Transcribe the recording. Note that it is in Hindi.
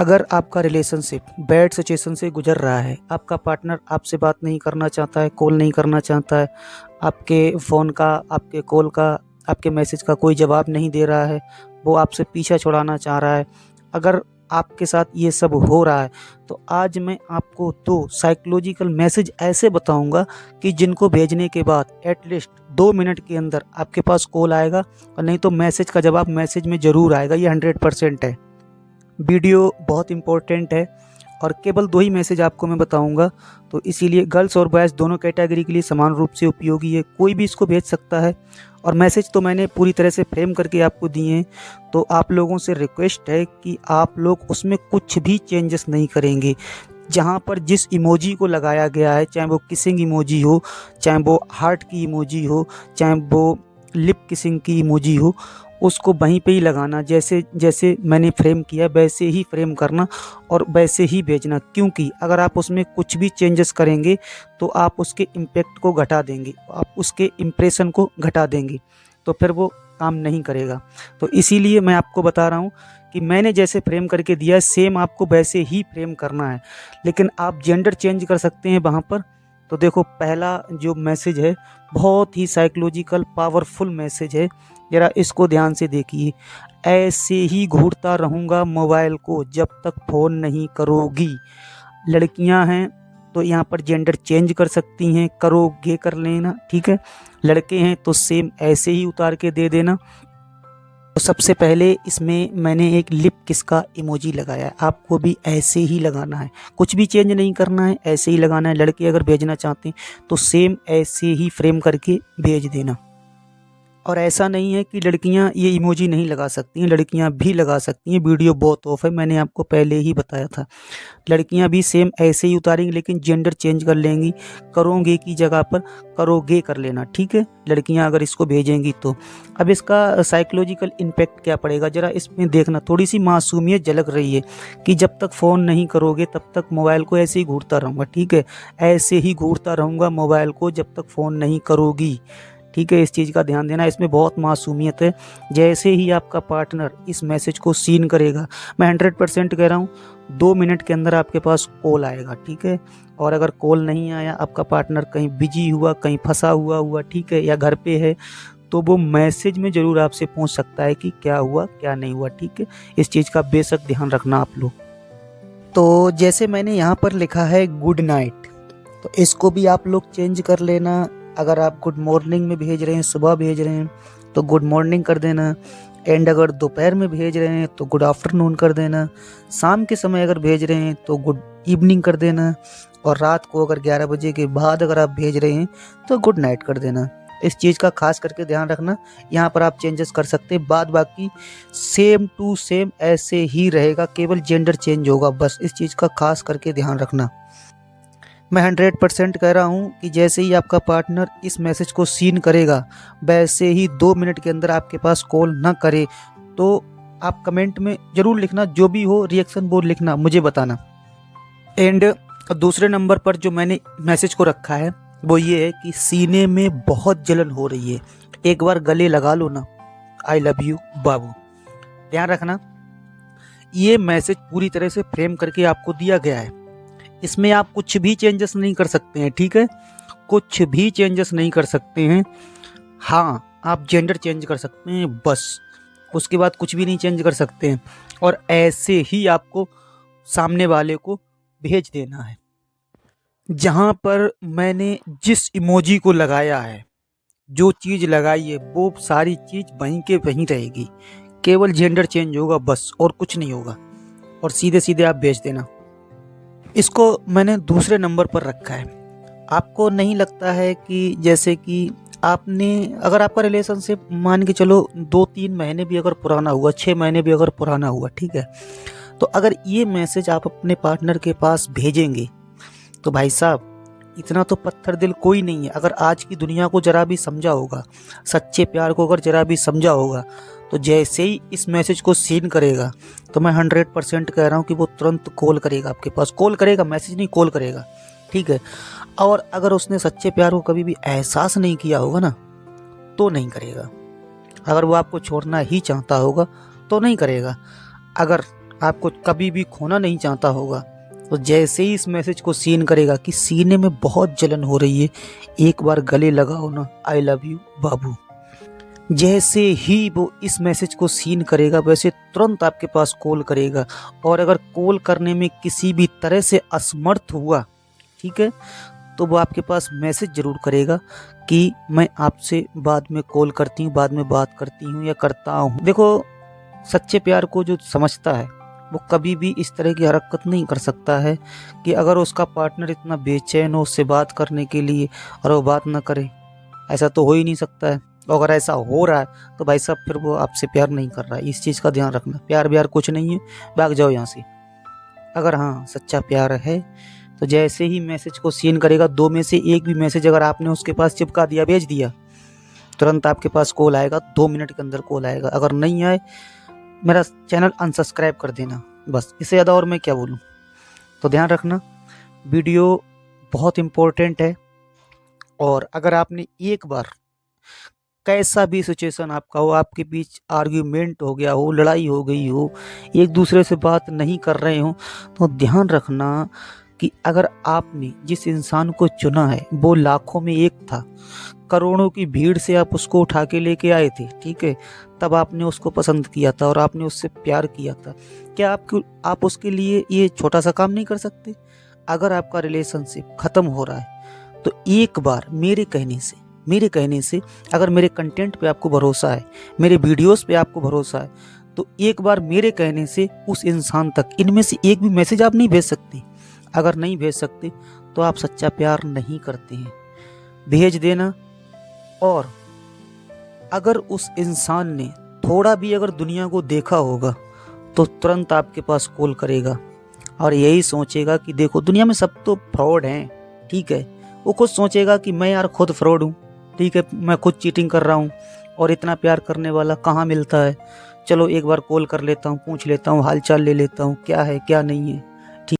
अगर आपका रिलेशनशिप बैड सिचुएशन से गुजर रहा है, आपका पार्टनर आपसे बात नहीं करना चाहता है, कॉल नहीं करना चाहता है, आपके फ़ोन का, आपके कॉल का, आपके मैसेज का कोई जवाब नहीं दे रहा है, वो आपसे पीछा छुड़ाना चाह रहा है, अगर आपके साथ ये सब हो रहा है, तो आज मैं आपको 2 साइकोलॉजिकल मैसेज ऐसे बताऊंगा कि जिनको भेजने के बाद एटलीस्ट 2 मिनट के अंदर आपके पास कॉल आएगा, और नहीं तो मैसेज का जवाब मैसेज में ज़रूर आएगा। ये 100% है। वीडियो बहुत इम्पोर्टेंट है और केवल 2 ही मैसेज आपको मैं बताऊंगा, तो इसीलिए गर्ल्स और बॉयज़ दोनों कैटेगरी के लिए समान रूप से उपयोगी है। कोई भी इसको भेज सकता है और मैसेज तो मैंने पूरी तरह से फ्रेम करके आपको दिए हैं। तो आप लोगों से रिक्वेस्ट है कि आप लोग उसमें कुछ भी चेंजेस नहीं करेंगे। जहाँ पर जिस इमोजी को लगाया गया है, चाहे वो किसिंग इमोजी हो, चाहे वो हार्ट की इमोजी हो, चाहे वो लिप किसिंग की इमोजी हो, उसको वहीं पे ही लगाना। जैसे जैसे मैंने फ्रेम किया वैसे ही फ्रेम करना और वैसे ही भेजना, क्योंकि अगर आप उसमें कुछ भी चेंजेस करेंगे तो आप उसके इम्पैक्ट को घटा देंगे, आप उसके इम्प्रेशन को घटा देंगे, तो फिर वो काम नहीं करेगा। तो इसीलिए मैं आपको बता रहा हूँ कि मैंने जैसे फ्रेम करके दिया है सेम आपको वैसे ही फ्रेम करना है, लेकिन आप जेंडर चेंज कर सकते हैं वहाँ पर। तो देखो, पहला जो मैसेज है बहुत ही साइकोलॉजिकल पावरफुल मैसेज है, ज़रा इसको ध्यान से देखिए। ऐसे ही घूरता रहूँगा मोबाइल को जब तक फ़ोन नहीं करोगी। लड़कियां हैं तो यहाँ पर जेंडर चेंज कर सकती हैं, करोगे कर लेना, ठीक है। लड़के हैं तो सेम ऐसे ही उतार के दे देना। तो सबसे पहले इसमें मैंने एक लिप किस का इमोजी लगाया है, आपको भी ऐसे ही लगाना है, कुछ भी चेंज नहीं करना है, ऐसे ही लगाना है। लड़के अगर भेजना चाहते हैं तो सेम ऐसे ही फ्रेम करके भेज देना। और ऐसा नहीं है कि लड़कियां ये इमोजी नहीं लगा सकती हैं, लड़कियां भी लगा सकती हैं। वीडियो बहुत ऑफ है, मैंने आपको पहले ही बताया था। लड़कियां भी सेम ऐसे ही उतारेंगी, लेकिन जेंडर चेंज कर लेंगी, करोगे की जगह पर करोगे कर लेना, ठीक है। लड़कियां अगर इसको भेजेंगी तो अब इसका साइकोलॉजिकल इम्पैक्ट क्या पड़ेगा, ज़रा इसमें देखना। थोड़ी सी मासूमियत झलक रही है कि जब तक फ़ोन नहीं करोगे तब तक मोबाइल को ऐसे ही घूरता रहूँगा, ठीक है। ऐसे ही घूरता रहूँगा मोबाइल को जब तक फ़ोन नहीं करोगी, ठीक है। इस चीज़ का ध्यान देना, इसमें बहुत मासूमियत है। जैसे ही आपका पार्टनर इस मैसेज को सीन करेगा, मैं 100% कह रहा हूँ 2 मिनट के अंदर आपके पास कॉल आएगा, ठीक है। और अगर कॉल नहीं आया, आपका पार्टनर कहीं बिजी हुआ, कहीं फंसा हुआ, ठीक है, या घर पे है, तो वो मैसेज में ज़रूर आपसे पूछ सकता है कि क्या हुआ क्या नहीं हुआ, ठीक है। इस चीज़ का बेशक ध्यान रखना आप लोग। तो जैसे मैंने यहाँ पर लिखा है गुड नाइट, तो इसको भी आप लोग चेंज कर लेना। अगर आप गुड मॉर्निंग में भेज रहे हैं, सुबह भेज रहे हैं, तो गुड मॉर्निंग कर देना। एंड अगर दोपहर में भेज रहे हैं तो गुड आफ्टरनून कर देना। शाम के समय अगर भेज रहे हैं तो गुड इवनिंग कर देना। और रात को अगर 11 बजे के बाद अगर आप भेज रहे हैं तो गुड नाइट कर देना। इस चीज़ का खास करके ध्यान रखना। यहाँ पर आप चेंजेस कर सकते हैं, बाद बाकी सेम टू सेम ऐसे ही रहेगा, केवल जेंडर चेंज होगा, बस इस चीज़ का खास करके ध्यान रखना। मैं 100% कह रहा हूँ कि जैसे ही आपका पार्टनर इस मैसेज को सीन करेगा, वैसे ही 2 मिनट के अंदर आपके पास कॉल ना करे, तो आप कमेंट में ज़रूर लिखना, जो भी हो रिएक्शन वो लिखना, मुझे बताना। एंड दूसरे नंबर पर जो मैंने मैसेज को रखा है वो ये है कि सीने में बहुत जलन हो रही है, एक बार गले लगा लो ना, आई लव यू बाबू। ध्यान रखना, ये मैसेज पूरी तरह से फ्रेम करके आपको दिया गया है, इसमें आप कुछ भी चेंजेस नहीं कर सकते हैं, ठीक है। कुछ भी चेंजेस नहीं कर सकते हैं। हाँ, आप जेंडर चेंज कर सकते हैं बस, उसके बाद कुछ भी नहीं चेंज कर सकते हैं। और ऐसे ही आपको सामने वाले को भेज देना है। जहाँ पर मैंने जिस इमोजी को लगाया है, जो चीज़ लगाई है, वो सारी चीज़ वहीं के वहीं रहेगी, केवल जेंडर चेंज होगा बस, और कुछ नहीं होगा। और सीधे सीधे आप भेज देना। इसको मैंने दूसरे नंबर पर रखा है। आपको नहीं लगता है कि जैसे कि आपने, अगर आपका रिलेशनशिप मान के चलो 2-3 महीने भी अगर पुराना हुआ, 6 महीने भी अगर पुराना हुआ, ठीक है, तो अगर ये मैसेज आप अपने पार्टनर के पास भेजेंगे तो भाई साहब, इतना तो पत्थर दिल कोई नहीं है। अगर आज की दुनिया को जरा भी समझा होगा, सच्चे प्यार को अगर जरा भी समझा होगा, तो जैसे ही इस मैसेज को सीन करेगा, तो मैं 100% कह रहा हूँ कि वो तुरंत कॉल करेगा आपके पास, कॉल करेगा, मैसेज नहीं, कॉल करेगा, ठीक है। और अगर उसने सच्चे प्यार को कभी भी एहसास नहीं किया होगा ना, तो नहीं करेगा। अगर वो आपको छोड़ना ही चाहता होगा तो नहीं करेगा। अगर आपको कभी भी खोना नहीं चाहता होगा, तो जैसे ही इस मैसेज को सीन करेगा कि सीने में बहुत जलन हो रही है, एक बार गले लगाओ ना, आई लव यू बाबू। जैसे ही वो इस मैसेज को सीन करेगा वैसे तुरंत आपके पास कॉल करेगा, और अगर कॉल करने में किसी भी तरह से असमर्थ हुआ, ठीक है, तो वो आपके पास मैसेज ज़रूर करेगा कि मैं आपसे बाद में कॉल करती हूँ, बाद में बात करती हूँ या करता हूँ। देखो, सच्चे प्यार को जो समझता है वो कभी भी इस तरह की हरकत नहीं कर सकता है कि अगर उसका पार्टनर इतना बेचैन हो उससे बात करने के लिए और वो बात ना करे। ऐसा तो हो ही नहीं सकता है। और अगर ऐसा हो रहा है तो भाई साहब फिर वो आपसे प्यार नहीं कर रहा है। इस चीज़ का ध्यान रखना। प्यार व्यार कुछ नहीं है, भाग जाओ यहाँ से। अगर हाँ सच्चा प्यार है तो जैसे ही मैसेज को सीन करेगा, 2 में से एक भी मैसेज अगर आपने उसके पास चिपका दिया, भेज दिया, तुरंत आपके पास कॉल आएगा, 2 मिनट के अंदर कॉल आएगा। अगर नहीं आए, मेरा चैनल अनसब्सक्राइब कर देना, बस। इससे ज़्यादा और मैं क्या बोलूँ। तो ध्यान रखना, वीडियो बहुत इम्पोर्टेंट है। और अगर आपने एक बार कैसा भी सिचुएशन आपका हो, आपके बीच आर्ग्यूमेंट हो गया हो, लड़ाई हो गई हो, एक दूसरे से बात नहीं कर रहे हो, तो ध्यान रखना कि अगर आपने जिस इंसान को चुना है वो लाखों में एक था, करोड़ों की भीड़ से आप उसको उठा के लेके आए थे, ठीक है, तब आपने उसको पसंद किया था और आपने उससे प्यार किया था। क्या आप उसके लिए ये छोटा सा काम नहीं कर सकते? अगर आपका रिलेशनशिप ख़त्म हो रहा है तो एक बार मेरे कहने से अगर मेरे कंटेंट पे आपको भरोसा है, मेरे वीडियोस पे आपको भरोसा है, तो एक बार मेरे कहने से उस इंसान तक इनमें से एक भी मैसेज आप नहीं भेज सकते। अगर नहीं भेज सकते तो आप सच्चा प्यार नहीं करते हैं। भेज देना। और अगर उस इंसान ने थोड़ा भी अगर दुनिया को देखा होगा तो तुरंत आपके पास कॉल करेगा और यही सोचेगा कि देखो दुनिया में सब तो फ्रॉड हैं, ठीक है। वो खुद सोचेगा कि मैं यार खुद फ्रॉड हूँ, ठीक है, मैं खुद चीटिंग कर रहा हूँ और इतना प्यार करने वाला कहाँ मिलता है। चलो एक बार कॉल कर लेता हूँ, पूछ लेता हूँ, हाल चाल ले लेता हूँ, क्या है क्या नहीं है।